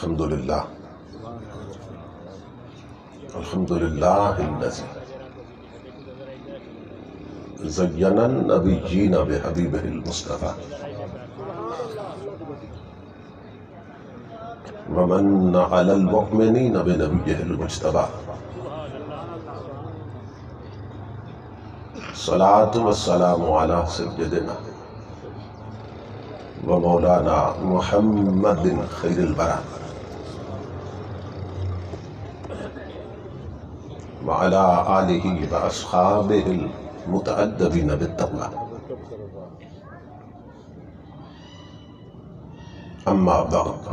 الحمدللہ الحمدللہ الذی زین النبیین بحبیبہ المصطفیٰ ومن علی المؤمنین بنبیہ المجتبیٰ الصلاة والسلام علی سیدنا ومولانا محمد خیر البرا وعلى آلہ واصحابہ المتأدبین بالتقوی اما بعد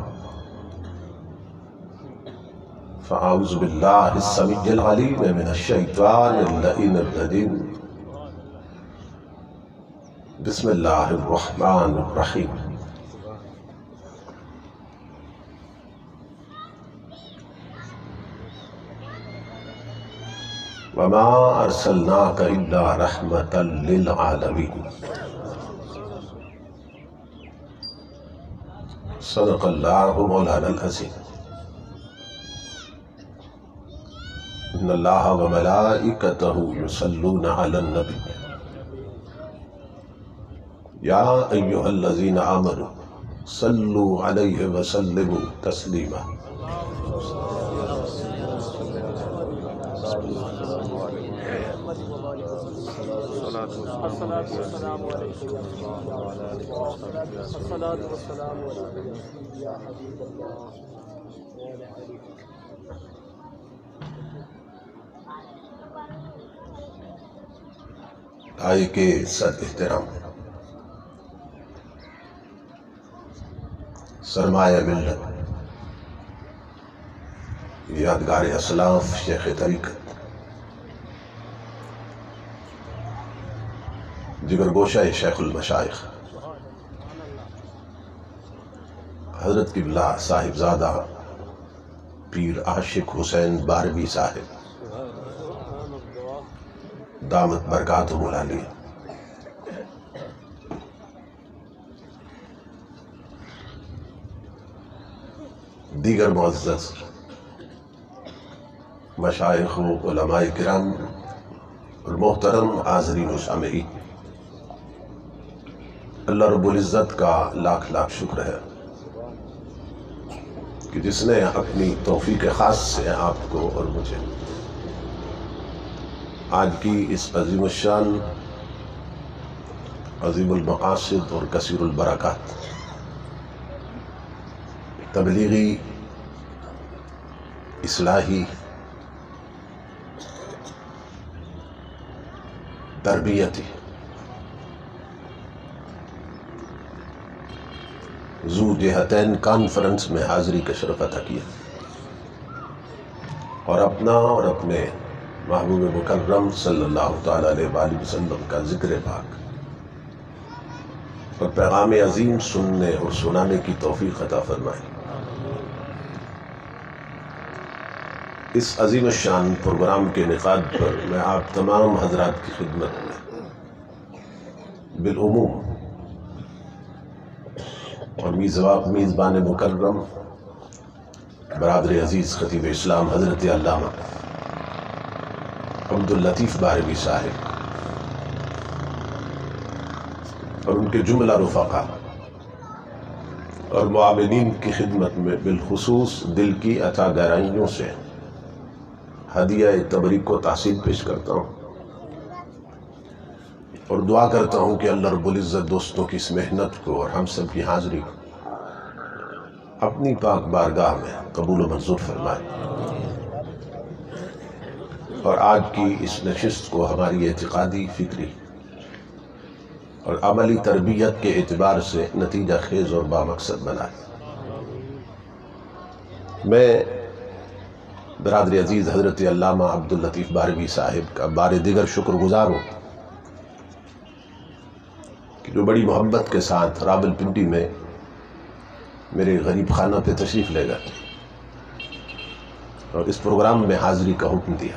فاعوذ باللہ السمیع العلیم من الشیطان اللعین الرجیم بسم اللہ الرحمن الرحیم وما ارسلناک الا رحمتا للعالمین صدق اللہ مولانا العظیم ان اللہ وملائکتہ یصلون علی النبی یا ایہا الذین آمنوا صلوا علیہ وسلموا تسلیما آئے کے صد احترام سرمایہ ملت یادگار اسلاف شیخ طریقت جگر گوشہ شیخ المشائخ حضرت قبلہ صاحبزادہ پیر عاشق حسین بارہوی صاحب دامت برکاتہم العالیہ دیگر معزز مشائخ و علماء کرام اور محترم حاضرین و سامعین، اللہ رب العزت کا لاکھ لاکھ شکر ہے کہ جس نے اپنی توفیق خاص سے آپ کو اور مجھے آج کی اس عظیم الشان، عظیم المقاصد اور کثیر البرکات تبلیغی، اصلاحی، تربیتی ذو جہتین کانفرنس میں حاضری کا شرف عطا کیا اور اپنا اور اپنے محبوب مکرم صلی اللہ تعالیٰ علیہ وآلہ وسلم کا ذکر پاک اور پیغام عظیم سننے اور سنانے کی توفیق عطا فرمائے۔ اس عظیم الشان پروگرام کے انعقاد پر میں آپ تمام حضرات کی خدمت میں بالعموم اور میزبان مکرم برادر عزیز خطیب اسلام حضرت علامہ عبداللطیف بارہوی صاحب اور ان کے جملہ رفقا اور معاونین کی خدمت میں بالخصوص دل کی عطا گہرائیوں سے ہدیہ تبریک کو تحسین پیش کرتا ہوں اور دعا کرتا ہوں کہ اللہ رب العزت دوستوں کی اس محنت کو اور ہم سب کی حاضری کو اپنی پاک بارگاہ میں قبول و منظور فرمائے اور آج کی اس نشست کو ہماری اعتقادی، فکری اور عملی تربیت کے اعتبار سے نتیجہ خیز اور بامقصد بنائے۔ میں برادر عزیز حضرت علامہ عبداللطیف بارہوی صاحب کا بار دیگر شکر گزار ہوں کہ جو بڑی محبت کے ساتھ راولپنڈی میں میرے غریب خانہ پہ تشریف لے گئے اور اس پروگرام میں حاضری کا حکم دیا۔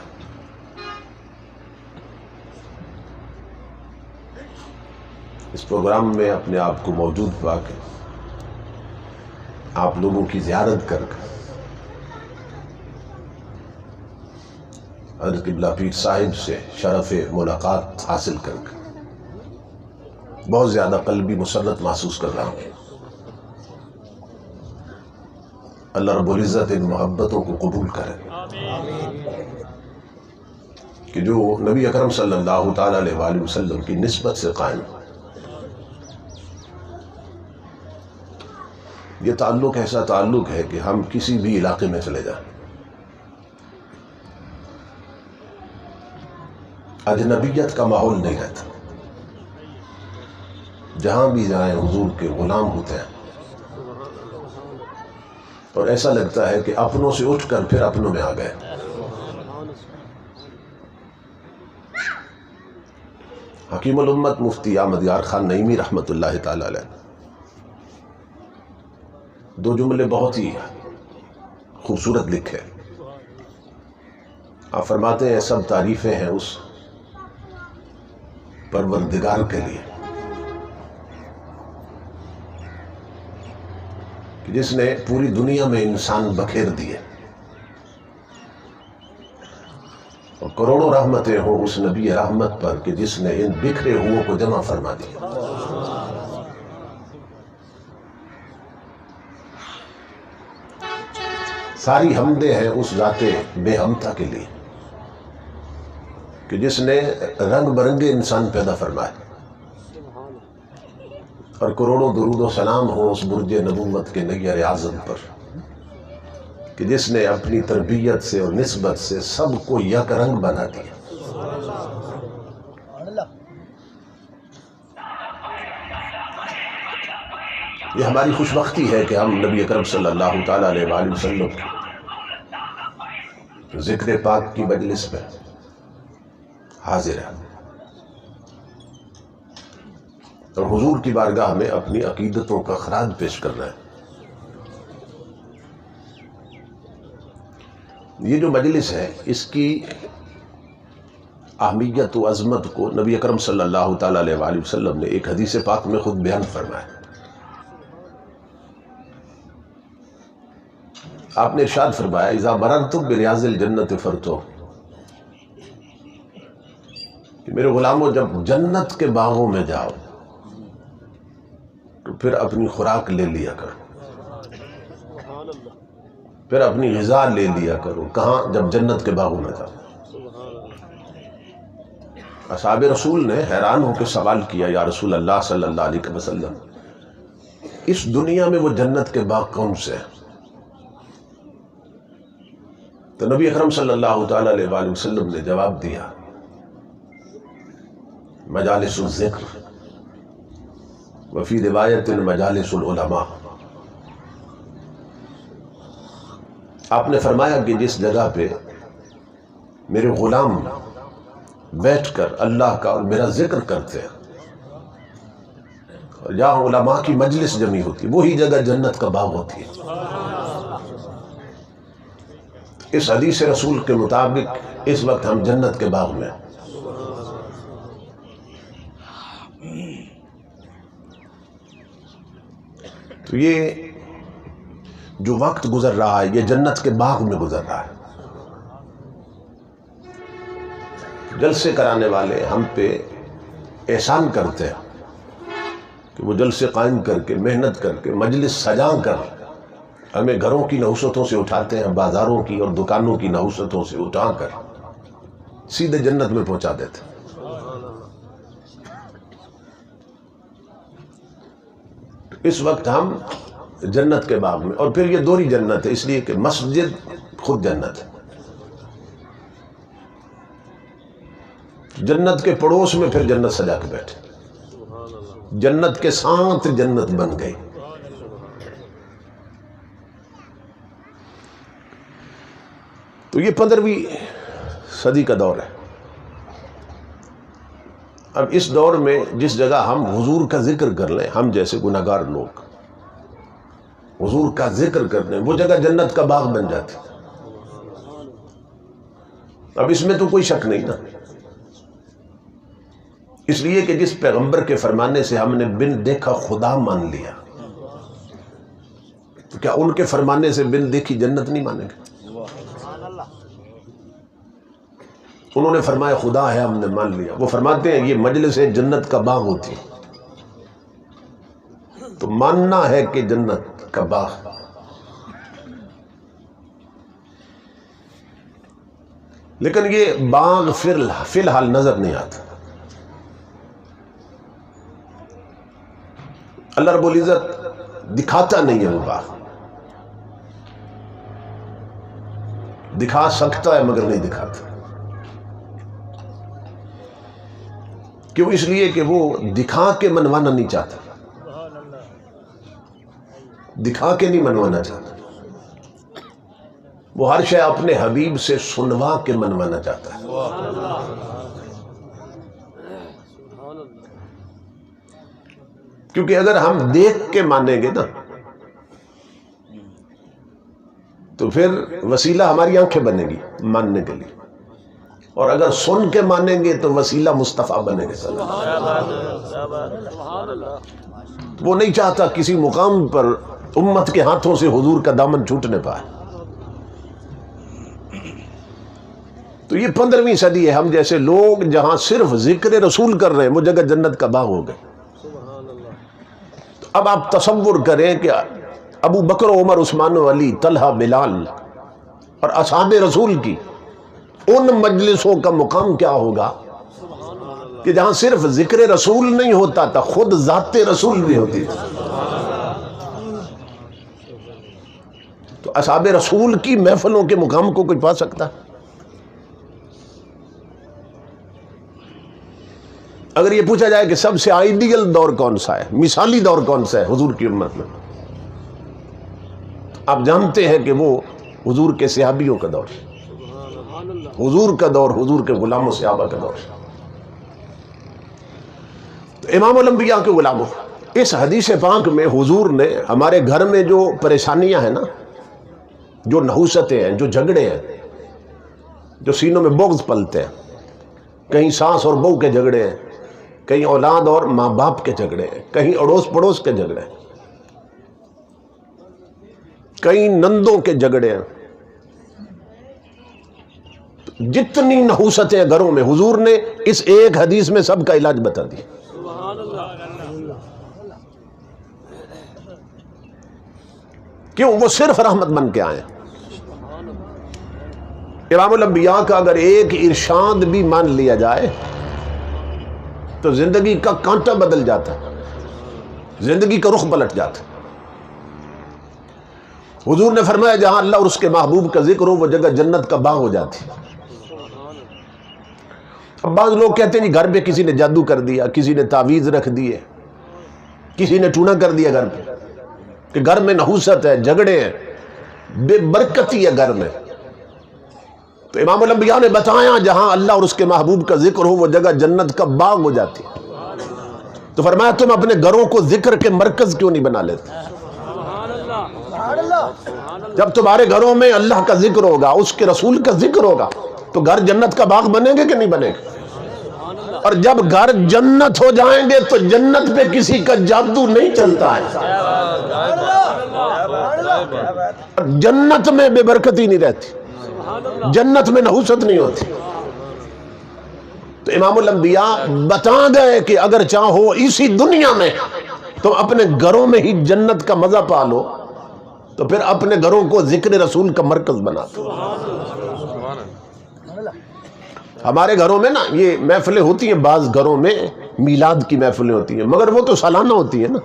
اس پروگرام میں اپنے آپ کو موجود پا کے آپ لوگوں کی زیارت کر کے، حضرت قبلہ پیر صاحب سے شرف ملاقات حاصل کر کے بہت زیادہ قلبی مسرت محسوس کر رہا ہوں۔ اللہ رب العزت ان محبتوں کو قبول کرے کہ جو نبی اکرم صلی اللہ تعالی علیہ وآلہ وسلم کی نسبت سے قائم۔ یہ تعلق ایسا تعلق ہے کہ ہم کسی بھی علاقے میں چلے جائیں، اجنبیت کا ماحول نہیں رہتا، جہاں بھی جائیں حضور کے غلام ہوتے ہیں، اور ایسا لگتا ہے کہ اپنوں سے اٹھ کر پھر اپنوں میں آ گئے۔ حکیم الامت مفتی احمد یار خان نعیمی رحمۃ اللہ تعالی علیہ دو جملے بہت ہی خوبصورت لکھے۔ آپ فرماتے ہیں سب تعریفیں ہیں اس پروردگار کے لیے کہ جس نے پوری دنیا میں انسان بکھیر دیے، اور کروڑوں رحمتیں ہوں اس نبی رحمت پر کہ جس نے ان بکھرے ہوئوں کو جمع فرما دیا۔ ساری حمدیں ہیں اس ذات بے ہمتا کے لیے کہ جس نے رنگ برنگے انسان پیدا فرمائے، اور کروڑوں درود و سلام ہو اس برج نبوت کے نیر اعظم پر کہ جس نے اپنی تربیت سے اور نسبت سے سب کو یک رنگ بنا دیا۔ یہ ہماری خوش بختی ہے کہ ہم نبی اکرم صلی اللہ تعالی علیہ وآلہ وسلم ذکر پاک کی مجلس میں حاضر ہیں، اور حضور کی بارگاہ میں اپنی عقیدتوں کا خراج پیش کر رہے ہیں۔ یہ جو مجلس ہے اس کی اہمیت و عظمت کو نبی اکرم صلی اللہ تعالی علیہ وآلہ وسلم نے ایک حدیث پاک میں خود بیان فرمایا۔ آپ نے ارشاد فرمایا اذا مررتم بریاض الجنت فرتو، کہ میرے غلاموں جب جنت کے باغوں میں جاؤ تو پھر اپنی خوراک لے لیا کرو، پھر اپنی غذا لے لیا کرو۔ کہاں؟ جب جنت کے باغوں میں جاؤ۔ اصحاب رسول نے حیران ہو کے سوال کیا یا رسول اللہ صلی اللہ علیہ وسلم، اس دنیا میں وہ جنت کے باغ کون سے ہیں؟ تو نبی اکرم صلی اللہ تعالی علیہ وآلہ وسلم نے جواب دیا مجالس الذکر وفی روایت مجالس العلماء۔ آپ نے فرمایا کہ جس جگہ پہ میرے غلام بیٹھ کر اللہ کا اور میرا ذکر کرتے ہیں، اور جہاں علماء کی مجلس جمی ہوتی ہے، وہی جگہ جنت کا باغ ہوتی ہے۔ اس حدیث رسول کے مطابق اس وقت ہم جنت کے باغ میں ہیں۔ تو یہ جو وقت گزر رہا ہے یہ جنت کے باغ میں گزر رہا ہے۔ جلسے کرانے والے ہم پہ احسان کرتے ہیں کہ وہ جلسے قائم کر کے محنت کر کے مجلس سجا کر ہمیں گھروں کی نحوستوں سے اٹھاتے ہیں، بازاروں کی اور دکانوں کی نحوستوں سے اٹھا کر سیدھے جنت میں پہنچا دیتے ہیں۔ اس وقت ہم جنت کے باغ میں، اور پھر یہ دوہری جنت ہے اس لیے کہ مسجد خود جنت ہے۔ جنت کے پڑوس میں پھر جنت سجا کے بیٹھے، جنت کے ساتھ جنت بن گئی۔ تو یہ 15ویں صدی کا دور ہے۔ اب اس دور میں جس جگہ ہم حضور کا ذکر کر لیں، ہم جیسے گناہگار لوگ حضور کا ذکر کر لیں، وہ جگہ جنت کا باغ بن جاتی۔ اب اس میں تو کوئی شک نہیں نا، اس لیے کہ جس پیغمبر کے فرمانے سے ہم نے بن دیکھا خدا مان لیا، تو کیا ان کے فرمانے سے بن دیکھی جنت نہیں مانیں گے؟ انہوں نے فرمایا خدا ہے ہم نے مان لیا. وہ فرماتے ہیں یہ مجلس جنت کا باغ ہوتی ہے، تو ماننا ہے کہ جنت کا باغ. لیکن یہ باغ فی الحال نظر نہیں آتا. اللہ رب العزت دکھاتا نہیں ہے وہ باغ. دکھا سکتا ہے مگر نہیں دکھاتا. کیوں؟ اس لیے کہ وہ دکھا کے منوانا نہیں چاہتا، دکھا کے نہیں منوانا چاہتا. وہ ہر شے اپنے حبیب سے سنوا کے منوانا چاہتا ہے. کیونکہ اگر ہم دیکھ کے مانیں گے نا تو پھر وسیلہ ہماری آنکھیں بنے گی ماننے کے لیے، اور اگر سن کے مانیں گے تو وسیلہ مصطفیٰ بنے گے. وہ نہیں چاہتا کسی مقام پر امت کے ہاتھوں سے حضور کا دامن چھوٹنے پائے. تو یہ 15ویں صدی ہے. ہم جیسے لوگ جہاں صرف ذکر رسول کر رہے ہیں وہ جگہ جنت کا باغ ہو گئے. اب آپ تصور کریں کہ ابو بکر عمر عثمان و علی طلحہ بلال اور اصحاب رسول کی ان مجلسوں کا مقام کیا ہوگا کہ جہاں صرف ذکر رسول نہیں ہوتا تھا، خود ذات رسول بھی ہوتی تھی. تو اصحاب رسول کی محفلوں کے مقام کو کوئی پا سکتا؟ اگر یہ پوچھا جائے کہ سب سے آئیڈیل دور کون سا ہے، مثالی دور کون سا ہے حضور کی امت میں، آپ جانتے ہیں کہ وہ حضور کے صحابیوں کا دور، حضور کا دور، حضور کے غلاموں صحابہ کا دور. تو امام الانبیاء کے غلاموں، اس حدیث پاک میں حضور نے ہمارے گھر میں جو پریشانیاں ہیں نا، جو نحوستیں ہیں، جو جھگڑے ہیں، جو سینوں میں بغض پلتے ہیں، کہیں ساس اور بہو کے جھگڑے ہیں، کہیں اولاد اور ماں باپ کے جھگڑے ہیں، کہیں اڑوس پڑوس کے جھگڑے ہیں، کئی نندوں کے جھگڑے ہیں. جتنی نحوستیں گھروں میں، حضور نے اس ایک حدیث میں سب کا علاج بتا دیا. کیوں؟ وہ صرف رحمت بن کے آئے. امام الانبیاء کا اگر ایک ارشاد بھی مان لیا جائے تو زندگی کا کانٹا بدل جاتا، زندگی کا رخ پلٹ جاتا. حضور نے فرمایا جہاں اللہ اور اس کے محبوب کا ذکر ہو وہ جگہ جنت کا باغ ہو جاتی. اب بعض لوگ کہتے ہیں جی گھر پہ کسی نے جادو کر دیا، کسی نے تعویذ رکھ دیے، کسی نے ٹونا کر دیا گھر پہ، کہ گھر میں نحوست ہے، جھگڑے ہیں، بے برکتی ہے گھر میں. تو امام الانبیاء نے بتایا جہاں اللہ اور اس کے محبوب کا ذکر ہو وہ جگہ جنت کا باغ ہو جاتی. تو فرمایا تم اپنے گھروں کو ذکر کے مرکز کیوں نہیں بنا لیتے؟ جب تمہارے گھروں میں اللہ کا ذکر ہوگا، اس کے رسول کا ذکر ہوگا، تو گھر جنت کا باغ بنیں گے کہ نہیں بنے گے؟ اور جب گھر جنت ہو جائیں گے تو جنت پہ کسی کا جادو نہیں چلتا ہے. جنت میں بے برکتی نہیں رہتی، جنت میں نحوست نہیں ہوتی. تو امام الانبیاء بتا گئے کہ اگر چاہو اسی دنیا میں تو اپنے گھروں میں ہی جنت کا مزہ پالو، تو پھر اپنے گھروں کو ذکر رسول کا مرکز بنا دو. ہمارے گھروں میں نا یہ محفلیں ہوتی ہیں، بعض گھروں میں میلاد کی محفلیں ہوتی ہیں، مگر وہ تو سالانہ ہوتی ہے نا،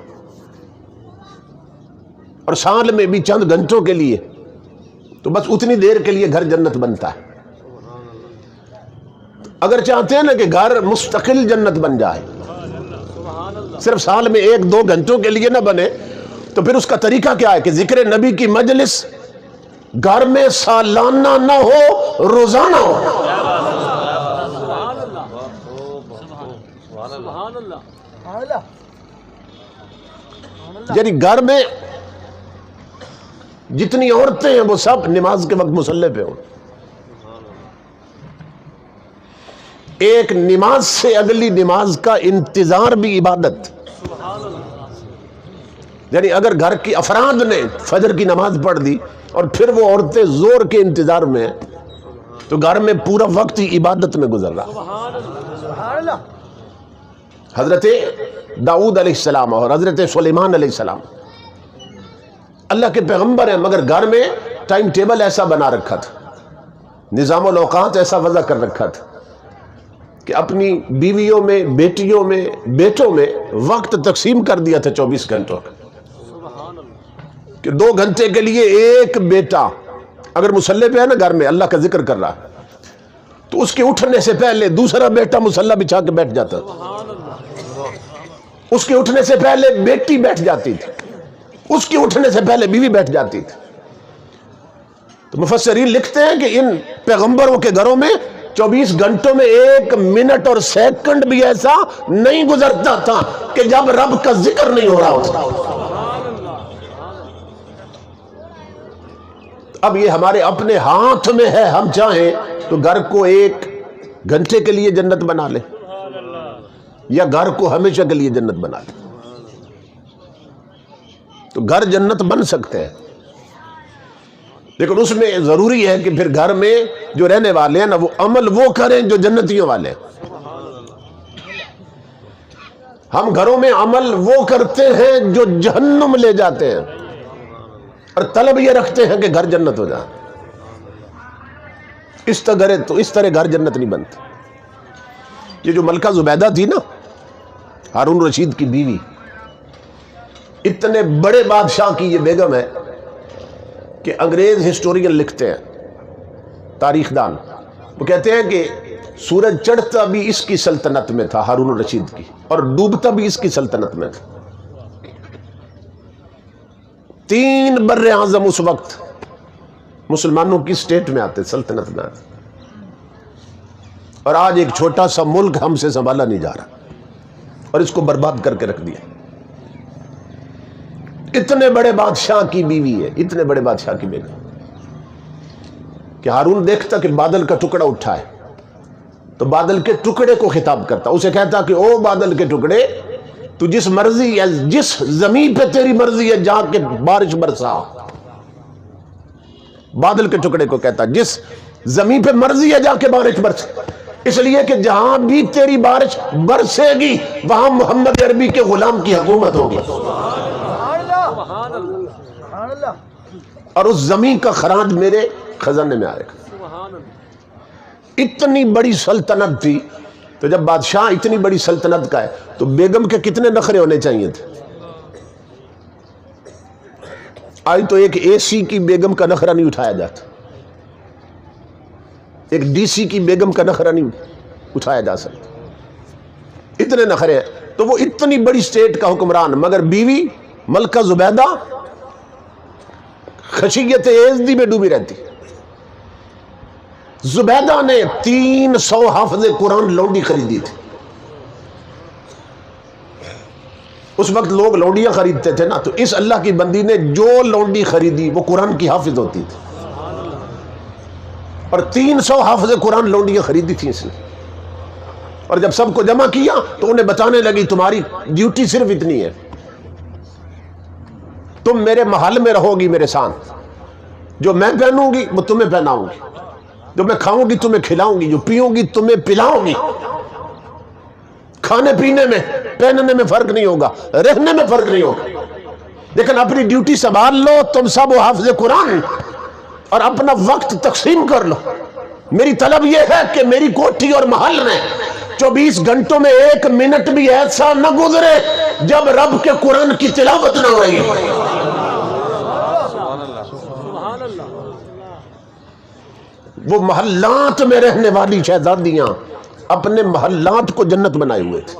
اور سال میں بھی چند گھنٹوں کے لیے، تو بس اتنی دیر کے لیے گھر جنت بنتا ہے. اگر چاہتے ہیں نا کہ گھر مستقل جنت بن جائے، صرف سال میں 1-2 گھنٹوں کے لیے نہ بنے، تو پھر اس کا طریقہ کیا ہے کہ ذکر نبی کی مجلس گھر میں سالانہ نہ ہو، روزانہ ہو. یعنی گھر میں جتنی عورتیں ہیں وہ سب نماز کے وقت مصلی پہ ہوں. ایک نماز سے اگلی نماز کا انتظار بھی عبادت. یعنی اگر گھر کی افراد نے فجر کی نماز پڑھ دی اور پھر وہ عورتیں زور کے انتظار میں تو گھر میں پورا وقت ہی عبادت میں گزر رہا. حضرت داؤد علیہ السلام اور حضرت سلیمان علیہ السلام اللہ کے پیغمبر ہیں، مگر گھر میں ٹائم ٹیبل ایسا بنا رکھا تھا، نظام الاوقات ایسا وضع کر رکھا تھا کہ اپنی بیویوں میں، بیٹیوں میں، بیٹوں میں وقت تقسیم کر دیا تھا 24 گھنٹوں کا، کہ 2 گھنٹے کے لیے ایک بیٹا اگر مصلی پہ ہے نا گھر میں اللہ کا ذکر کر رہا تو اس کے اٹھنے سے پہلے دوسرا بیٹا مصلی بچھا کے بیٹھ جاتا تھا، اس کے اٹھنے سے پہلے بیٹی بیٹھ جاتی تھی، اس کے اٹھنے سے پہلے بیوی بیٹھ جاتی تھی. تو مفسرین لکھتے ہیں کہ ان پیغمبروں کے گھروں میں 24 گھنٹوں میں 1 منٹ اور سیکنڈ بھی ایسا نہیں گزرتا تھا کہ جب رب کا ذکر نہیں ہو رہا ہوتا. اب یہ ہمارے اپنے ہاتھ میں ہے، ہم چاہیں تو گھر کو 1 گھنٹے کے لیے جنت بنا لیں یا گھر کو ہمیشہ کے لیے جنت بنا لیں. تو گھر جنت بن سکتے ہیں، لیکن اس میں ضروری ہے کہ پھر گھر میں جو رہنے والے ہیں نا وہ عمل وہ کریں جو جنتیوں والے ہیں. ہم گھروں میں عمل وہ کرتے ہیں جو جہنم لے جاتے ہیں، اور طلب یہ رکھتے ہیں کہ گھر جنت ہو جائے. اس طرح گھر جنت نہیں بنتا. یہ جو ملکہ زبیدہ تھی نا، ہارون رشید کی بیوی، اتنے بڑے بادشاہ کی یہ بیگم ہے کہ انگریز ہسٹورین لکھتے ہیں، تاریخ دان، وہ کہتے ہیں کہ سورج چڑھتا بھی اس کی سلطنت میں تھا، ہارون الرشید کی، اور ڈوبتا بھی اس کی سلطنت میں تھا. 3 بر اعظم اس وقت مسلمانوں کی سٹیٹ میں آتے، سلطنت میں آتے، اور آج ایک چھوٹا سا ملک ہم سے سنبھالا نہیں جا رہا اور اس کو برباد کر کے رکھ دیا. اتنے بڑے بادشاہ کی بیوی ہے، اتنے بڑے بادشاہ کی بیگم، کہ ہارون دیکھتا کہ بادل کا ٹکڑا اٹھا ہے تو بادل کے ٹکڑے کو خطاب کرتا، اسے کہتا کہ او بادل کے ٹکڑے، تو جس مرضی ہے، جس زمین پہ تیری مرضی ہے جا کے بارش برسا. بادل کے ٹکڑے کو کہتا جس زمین پہ مرضی ہے جا کے بارش برسا، اس لیے کہ جہاں بھی تیری بارش برسے گی وہاں محمد عربی کے غلام کی حکومت ہوگی، اور اس زمین کا خراج میرے خزانے میں آئے گا. اتنی بڑی سلطنت تھی. تو جب بادشاہ اتنی بڑی سلطنت کا ہے تو بیگم کے کتنے نخرے ہونے چاہیے تھے. آج تو ایک اے سی کی بیگم کا نخرہ نہیں اٹھایا جاتا، ایک ڈی سی کی بیگم کا نخرہ نہیں اٹھایا جا سکتا، اتنے نخرے ہیں. تو وہ اتنی بڑی سٹیٹ کا حکمران، مگر بیوی ملکہ زبیدہ خشیت ایزدی میں ڈوبی رہتی. زبیدہ نے 300 حافظ قرآن لونڈی خریدی تھی. اس وقت لوگ لونڈیاں خریدتے تھے نا، تو اس اللہ کی بندی نے جو لونڈی خریدی وہ قرآن کی حافظ ہوتی تھی، اور 300 حافظ قرآن لونڈیاں خریدی تھی اس نے. اور جب سب کو جمع کیا تو انہیں بتانے لگی تمہاری ڈیوٹی صرف اتنی ہے، تم میرے محل میں رہو گی میرے ساتھ، جو میں پہنوں گی وہ تمہیں پہناؤں گی، جو میں کھاؤں گی تمہیں کھلاؤں گی، جو پیوں گی تمہیں پلاؤں گی. کھانے پینے میں، پہننے میں فرق نہیں ہوگا، رہنے میں فرق نہیں ہوگا، لیکن اپنی ڈیوٹی سنبھال لو تم سب حافظ قرآن، اور اپنا وقت تقسیم کر لو. میری طلب یہ ہے کہ میری کوٹھی اور محل میں 24 گھنٹوں میں 1 منٹ بھی ایسا نہ گزرے جب رب کے قرآن کی تلاوت نہ ہو رہی ہو. وہ محلات میں رہنے والی شہزادیاں اپنے محلات کو جنت بنائے ہوئے تھے.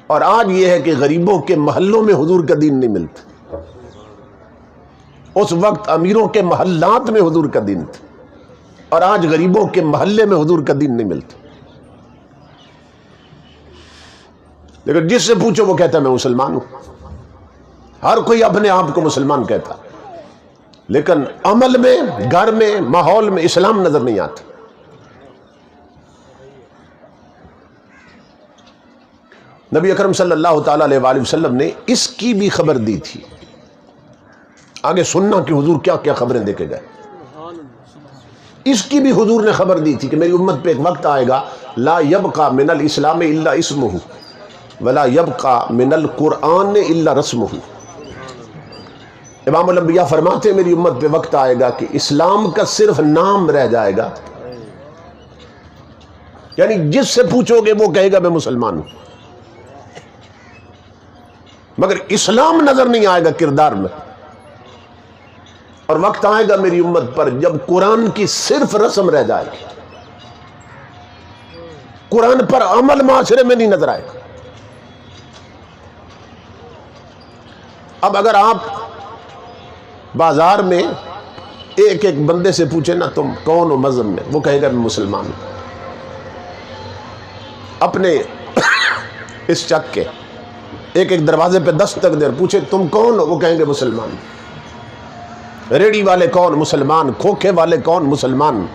اور آج یہ ہے کہ غریبوں کے محلوں میں حضور کا دین نہیں ملتا. اس وقت امیروں کے محلات میں حضور کا دین تھا، اور آج غریبوں کے محلے میں حضور کا دین نہیں ملتا. لیکن جس سے پوچھو وہ کہتا ہے میں مسلمان ہوں. ہر کوئی اپنے آپ کو مسلمان کہتا، لیکن عمل میں، گھر میں، ماحول میں اسلام نظر نہیں آتا. نبی اکرم صلی اللہ تعالیٰ علیہ وآلہ وسلم نے اس کی بھی خبر دی تھی. آگے سننا کہ حضور کیا کیا خبریں دے کے گئے. اس کی بھی حضور نے خبر دی تھی کہ میری امت پہ ایک وقت آئے گا لا یبقى من الاسلام الا اسمہ ولا يبقى من القرآن الا رسمہ. امام الانبیاء فرماتے ہیں میری امت پہ وقت آئے گا کہ اسلام کا صرف نام رہ جائے گا، یعنی جس سے پوچھو گے وہ کہے گا میں مسلمان ہوں، مگر اسلام نظر نہیں آئے گا کردار میں. اور وقت آئے گا میری امت پر جب قرآن کی صرف رسم رہ جائے گی، قرآن پر عمل معاشرے میں نہیں نظر آئے گا. اب اگر آپ بازار میں ایک ایک بندے سے پوچھے نا تم کون ہو مذہب میں، وہ کہے گا میں مسلمان ہوں. اپنے اس چک کے ایک ایک دروازے پہ دستک دے پوچھے تم کون ہو، وہ کہیں گے مسلمان. ریڑی والے کون، مسلمان. کھوکھے والے کون، مسلمان.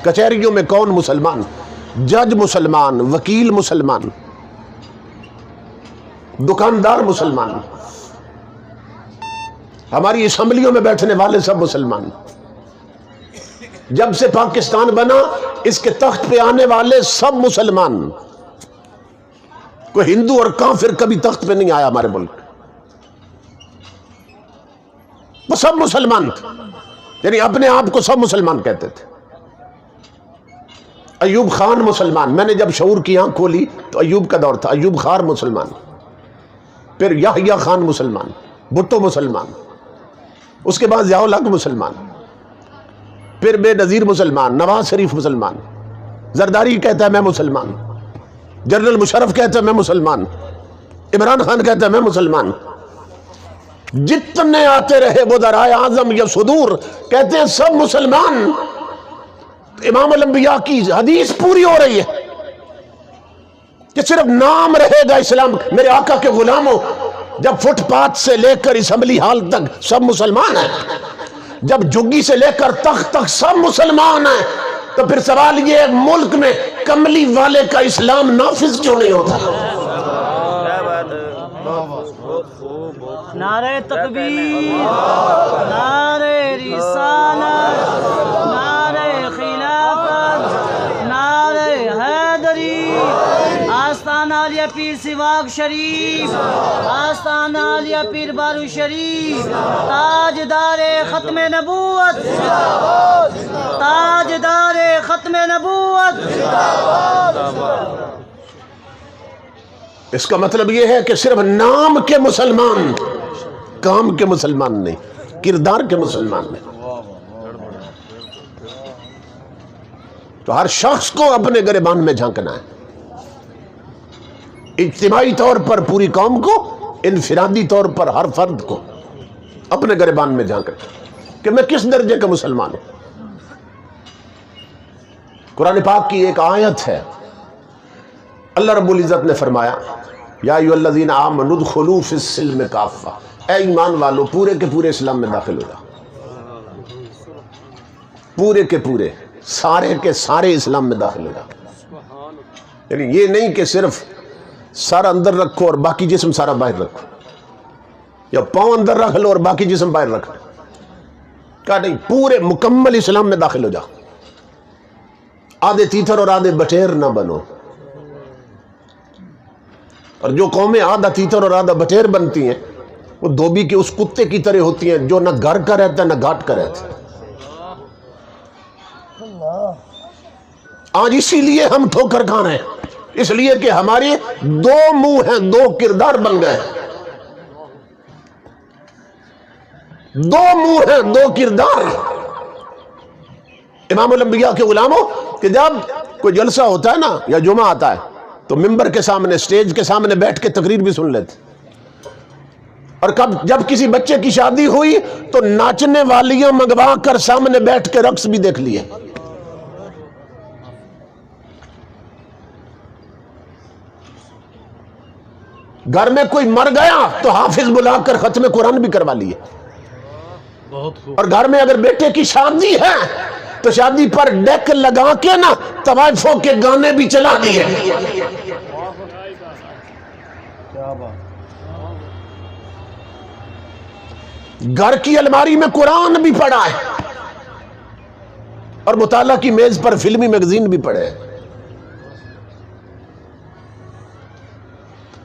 کچہریوں میں کون، مسلمان. جج مسلمان، وکیل مسلمان، دکاندار مسلمان، ہماری اسمبلیوں میں بیٹھنے والے سب مسلمان. جب سے پاکستان بنا اس کے تخت پہ آنے والے سب مسلمان. کوئی ہندو اور کافر کبھی تخت پہ نہیں آیا ہمارے ملک، وہ سب مسلمان تھے، یعنی اپنے آپ کو سب مسلمان کہتے تھے. ایوب خان مسلمان. میں نے جب شعور کی آنکھ کھولی تو ایوب کا دور تھا. ایوب خان مسلمان، پھر یحییٰ خان مسلمان، بھٹو مسلمان، اس کے بعد ضیاء الحق مسلمان، پھر بے نظیر مسلمان، نواز شریف مسلمان، زرداری کہتا ہے میں مسلمان، جنرل مشرف کہتا ہے میں مسلمان، عمران خان کہتا ہے میں مسلمان. جتنے آتے رہے وزرائے اعظم یا صدور کہتے ہیں سب مسلمان. امام الانبیاء کی حدیث پوری ہو رہی ہے کہ صرف نام رہے گا اسلام. میرے آقا کے غلاموں، جب فٹ پاتھ سے لے کر اسمبلی ہال تک سب مسلمان ہیں، جب جھگی سے لے کر تخت تک سب مسلمان ہیں، تو پھر سوال یہ ہے ملک میں کملی والے کا اسلام نافذ کیوں نہیں ہوتا؟ نعرہ تکبیر، نعرہ رسالت، نعرہ خلافت، نعرہ حیدری، آستانہ علیہ پیر سواگ شریف، آستانہ علیہ پیر بارو شریف، تاجدار ختم نبوت، تاجدار ختم نبوت. اس کا مطلب یہ ہے کہ صرف نام کے مسلمان، کام کے مسلمان نہیں، کردار کے مسلمان نہیں. تو ہر شخص کو اپنے گریبان میں جھانکنا ہے، اجتماعی طور پر پوری قوم کو، انفرادی طور پر ہر فرد کو اپنے گریبان میں جھانکنا کہ میں کس درجے کا مسلمان ہوں. قرآن پاک کی ایک آیت ہے، اللہ رب العزت نے فرمایا یا ایھا الذین آمنوا ادخلوا فی السلم کافہ، اے ایمان والو پورے کے پورے اسلام میں داخل ہو جاؤ، پورے کے پورے، سارے کے سارے اسلام میں داخل ہو جاؤ. یعنی یہ نہیں کہ صرف سارا اندر رکھو اور باقی جسم سارا باہر رکھو، یا پاؤں اندر رکھ لو اور باقی جسم باہر رکھ لو. کہا نہیں، پورے مکمل اسلام میں داخل ہو جاؤ. آدھے تیتر اور آدھے بٹیر نہ بنو. اور جو قومیں آدھا تیتر اور آدھا بٹیر بنتی ہیں وہ دھوبی کے اس کتے کی طرح ہوتی ہیں جو نہ گھر کا رہتا ہے نہ گھاٹ کا رہتا ہے. آج اسی لیے ہم ٹھوکر کھا رہے ہیں، اس لیے کہ ہمارے دو منہ ہیں، دو کردار بن گئے. دو منہ ہیں، دو کردار. امام الانبیاء کے غلاموں کہ جب کوئی جلسہ ہوتا ہے نا یا جمعہ آتا ہے تو ممبر کے سامنے، سٹیج کے سامنے بیٹھ کے تقریر بھی سن لیتے. اور جب کسی بچے کی شادی ہوئی تو ناچنے والیاں منگوا کر سامنے بیٹھ کے رقص بھی دیکھ لیے. گھر میں کوئی مر گیا تو حافظ بلا کر ختم قرآن بھی کروا لیے. اور گھر میں اگر بیٹے کی شادی ہے تو شادی پر ڈیک لگا کے نا طوائفوں کے گانے بھی چلا دیے. گھر کی الماری میں قرآن بھی پڑا ہے اور مطالعہ کی میز پر فلمی میگزین بھی پڑے.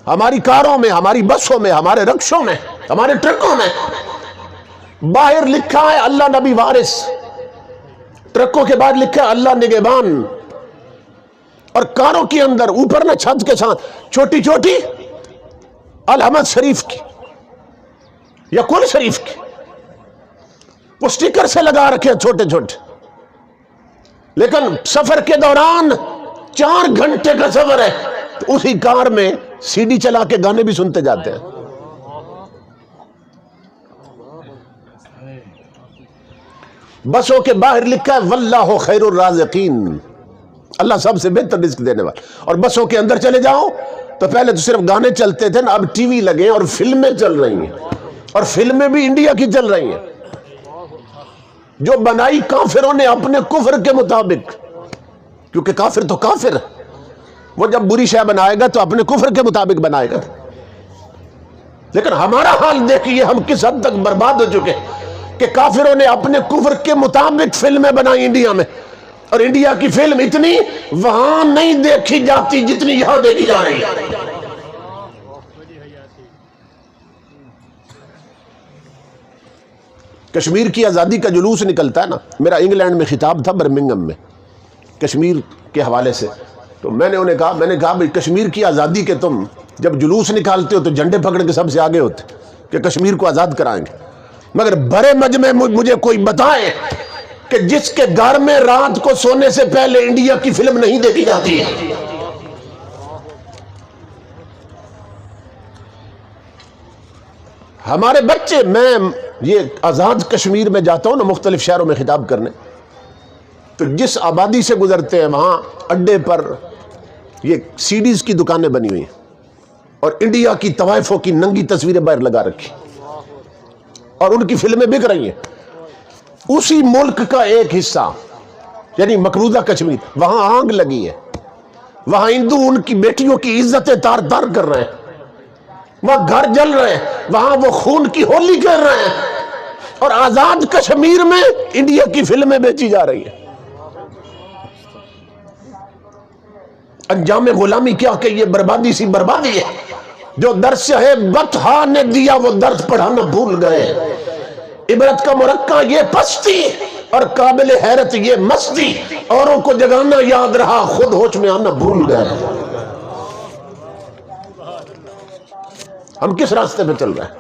ہماری کاروں میں، ہماری بسوں میں، ہمارے رکشوں میں، ہمارے ٹرکوں میں باہر لکھا ہے اللہ نبی وارث، ٹرکوں کے بعد لکھا ہے اللہ نگہبان، اور کاروں کے اندر اوپر نہ چھت کے ساتھ چھوٹی چھوٹی الحمد شریف کی یا کل شریف کی وہ سٹیکر سے لگا رکھے ہیں چھوٹے چھوٹے. لیکن سفر کے دوران 4 گھنٹے کا سفر ہے تو اسی کار میں سی ڈی چلا کے گانے بھی سنتے جاتے ہیں. بسوں کے باہر لکھا ہے واللہ خیر الرازقین، اللہ سب سے بہتر رزق دینے والا. اور بسوں کے اندر چلے جاؤ تو پہلے تو صرف گانے چلتے تھے نا، اب ٹی وی لگے اور فلمیں چل رہی ہیں، اور فلمیں بھی انڈیا کی چل رہی ہیں جو بنائی کافروں نے اپنے کفر کے مطابق، کیونکہ کافر تو کافر ہے، وہ جب بری شے بنائے گا تو اپنے کفر کے مطابق بنائے گا. لیکن ہمارا حال دیکھیے ہم کس حد تک برباد ہو چکے کہ کافروں نے اپنے کفر کے مطابق فلمیں بنائی انڈیا میں، اور انڈیا کی فلم اتنی وہاں نہیں دیکھی جاتی جتنی یہاں دیکھی جا رہی ہے. کشمیر کی آزادی کا جلوس نکلتا ہے نا، میرا انگلینڈ میں خطاب تھا برمنگم میں کشمیر کے حوالے سے، تو میں نے کہا بھئی کشمیر کی آزادی کے تم جب جلوس نکالتے ہو تو جھنڈے پکڑ کے سب سے آگے ہوتے کہ کشمیر کو آزاد کرائیں گے، مگر بڑے مجمع مجھے کوئی بتائے کہ جس کے گھر میں رات کو سونے سے پہلے انڈیا کی فلم نہیں دیکھی جاتی ہے. ہمارے بچے، میں یہ آزاد کشمیر میں جاتا ہوں نا مختلف شہروں میں خطاب کرنے، تو جس آبادی سے گزرتے ہیں وہاں اڈے پر یہ سی ڈیز کی دکانیں بنی ہوئی ہیں اور انڈیا کی طوائفوں کی ننگی تصویریں باہر لگا رکھی اور ان کی فلمیں بک رہی ہیں. اسی ملک کا ایک حصہ یعنی مقبوضہ کشمیر، وہاں آگ لگی ہے، وہاں ہندو ان کی بیٹیوں کی عزتیں تار تار کر رہے ہیں، وہاں گھر جل رہے ہیں، وہاں وہ خون کی ہولی کر رہے ہیں، اور آزاد کشمیر میں انڈیا کی فلمیں بیچی جا رہی ہیں. انجام غلامی کیا کہ یہ بربادی سی بربادی ہے. جو درس ہے بطحا نے دیا وہ درس پڑھانا بھول گئے. عبرت کا مرقع یہ پستی اور قابل حیرت یہ مستی، اوروں کو جگانا یاد رہا خود ہوش میں آنا بھول گئے. ہم کس راستے پہ چل رہے ہیں؟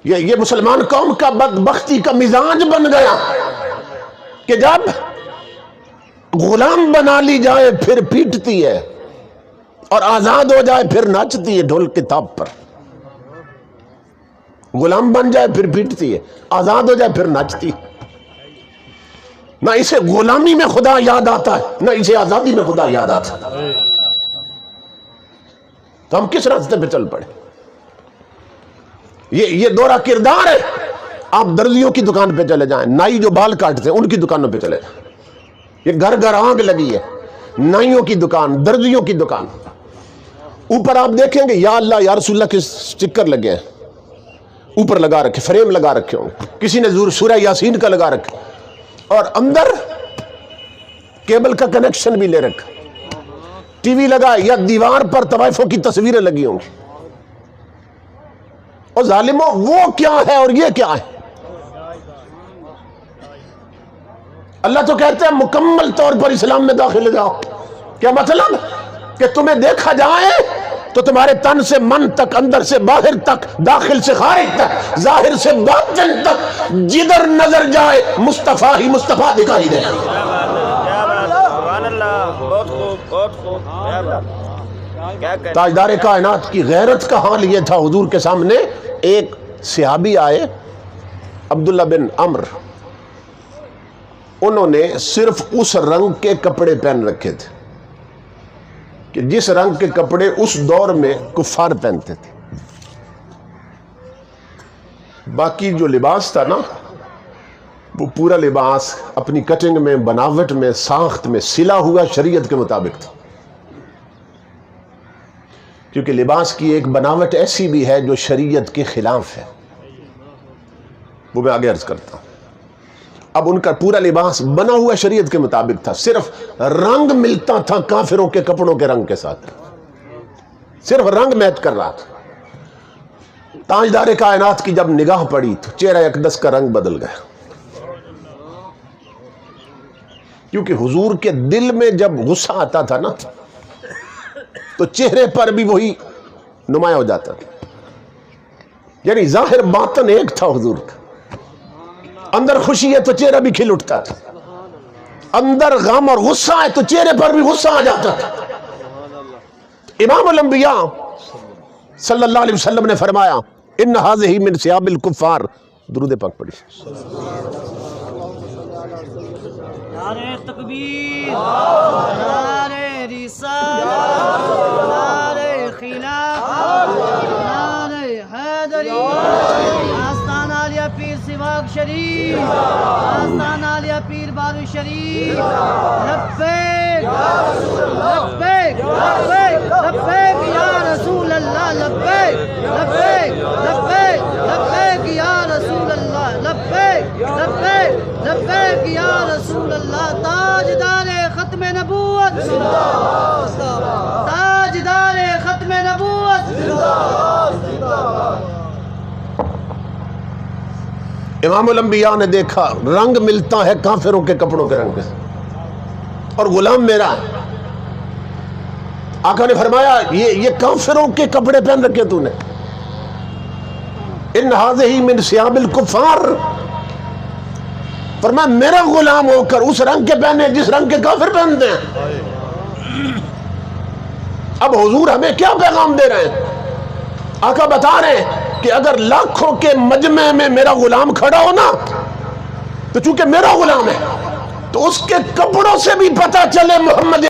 یہ مسلمان قوم کا بدبختی کا مزاج بن گیا کہ جب غلام بنا لی جائے پھر پیٹتی ہے، اور آزاد ہو جائے پھر ناچتی ہے ڈھول کی تاپ پر. غلام بن جائے پھر پیٹتی ہے، آزاد ہو جائے پھر ناچتی. نہ اسے غلامی میں خدا یاد آتا ہے نہ اسے آزادی میں خدا یاد آتا ہے. تو ہم کس راستے پہ چل پڑے؟ یہ دورہ کردار ہے. آپ درزیوں کی دکان پہ چلے جائیں، نائی جو بال کاٹتے ہیں ان کی دکانوں پہ چلے جائیں، یہ گھر گھر آگ لگی ہے. نائیوں کی دکان، درزیوں کی دکان، اوپر آپ دیکھیں گے یا اللہ یا رسول اللہ کے سٹکر لگے ہیں، اوپر لگا رکھے، فریم لگا رکھے ہوں، کسی نے سورہ یاسین کا لگا رکھا، اور اندر کیبل کا کنیکشن بھی لے رکھا، ٹی وی لگا، یا دیوار پر طوائفوں کی تصویریں لگی ہوں گی. اور ظالموں وہ کیا ہے اور یہ کیا ہے؟ اللہ تو کہتے ہیں مکمل طور پر اسلام میں داخل ہو جاؤ. کیا مطلب؟ کہ تمہیں دیکھا جائے تو تمہارے تن سے من تک، اندر سے باہر تک، داخل سے خارج تک، ظاہر سے باطن تک، جدھر نظر جائے مصطفیٰ ہی مصطفیٰ دکھائی دے. تاجدار کائنات کی غیرت کا حال یہ تھا. حضور کے سامنے ایک صحابی آئے، عبداللہ بن عمرو، انہوں نے صرف اس رنگ کے کپڑے پہن رکھے تھے کہ جس رنگ کے کپڑے اس دور میں کفار پہنتے تھے. باقی جو لباس تھا نا وہ پورا لباس اپنی کٹنگ میں، بناوٹ میں، ساخت میں سلا ہوا شریعت کے مطابق تھا. کیونکہ لباس کی ایک بناوٹ ایسی بھی ہے جو شریعت کے خلاف ہے، وہ میں آگے عرض کرتا ہوں۔ اب ان کا پورا لباس بنا ہوا شریعت کے مطابق تھا، صرف رنگ ملتا تھا کافروں کے کپڑوں کے رنگ کے ساتھ، صرف رنگ میچ کر رہا تھا۔ تاجدار کائنات کی جب نگاہ پڑی تو چہرہ اقدس کا رنگ بدل گیا، کیونکہ حضور کے دل میں جب غصہ آتا تھا نا تو چہرے پر بھی وہی نمایاں ہو جاتا تھا، یعنی ظاہر باطن ایک تھا حضور کا۔ اندر خوشی ہے تو چہرہ بھی کھل اٹھتا تھا، اندر غم اور غصہ ہے تو چہرے پر بھی غصہ آ جاتا تھا۔ امام الانبیاء صلی اللہ علیہ وسلم نے فرمایا ان ھذہ من ثیاب الکفار، درود پاک پڑھی۔ نعرہ تکبیر، نعرہ رسالت، نعرہ خلافت، نعرہ حیدری، آستانہ علیہ پیر سواگ شریف، آستانہ علیہ پیر بارو شریف، لبیک لبیک لبیک لبیک یا رسول اللہ، لبیک لبیک لبیک لبیک یا رسول اللہ، لبیک لبیک لبیک یا رسول اللہ۔ تاجدار ختم نبوت، تاجدار ختم نبوت۔ امام الانبیاء نے دیکھا رنگ ملتا ہے کافروں کے کپڑوں کے رنگ سے، اور غلام میرا ہے۔ آقا نے فرمایا یہ کافروں کے کپڑے پہن رکھے تو نے، ان ھذہ من ثیاب الکفار، فرمایا میرا غلام ہو کر اس رنگ کے پہنے جس رنگ کے کافر پہنتے ہیں۔ اب حضور ہمیں کیا پیغام دے رہے ہیں؟ آقا بتا رہے ہیں کہ اگر لاکھوں کے مجمع میں میرا غلام کھڑا ہو نا تو چونکہ میرا غلام ہے تو اس کے کپڑوں سے بھی پتہ چلے محمد